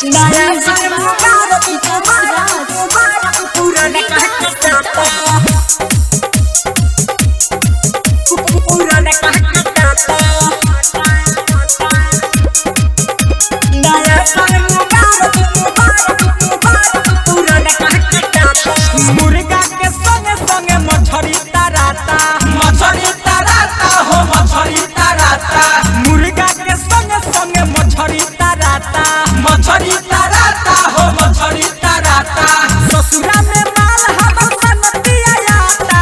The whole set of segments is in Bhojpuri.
नया साल मुबारक मुबारक पुराना कहके टाटा पुराना कहके टाटा नया साल मुबारक पुराना कहके टाटा मुर्गा के संगे संगे मछली तराता हो मछली तराता मुर्गा के संगे संगे मछली तराता हो मछली तराता ससुरा में माल हमर सनतिया आता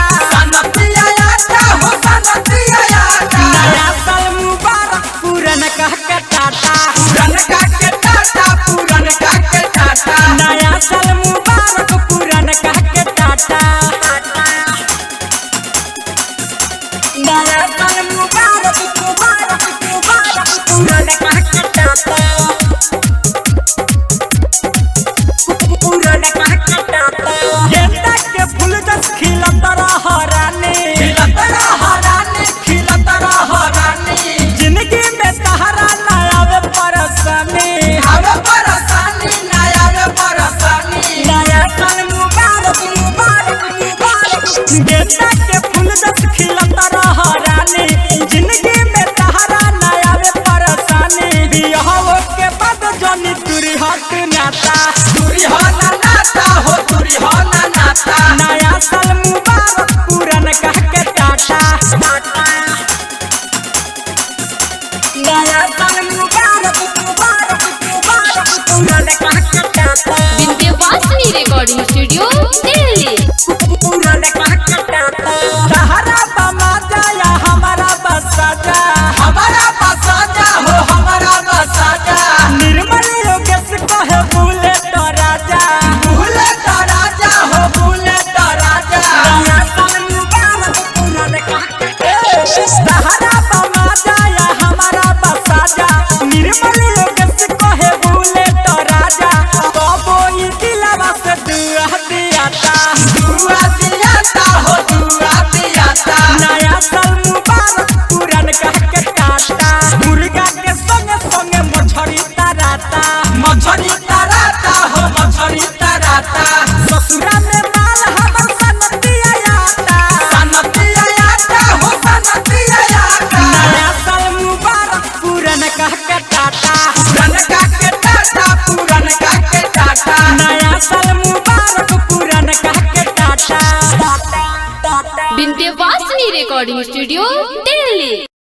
हो सनतिया आता नया साल मुबारक पुराना कहके टाटा नया साल मुबारक पुराना कहके टाटा नया साल मुबारक पुराना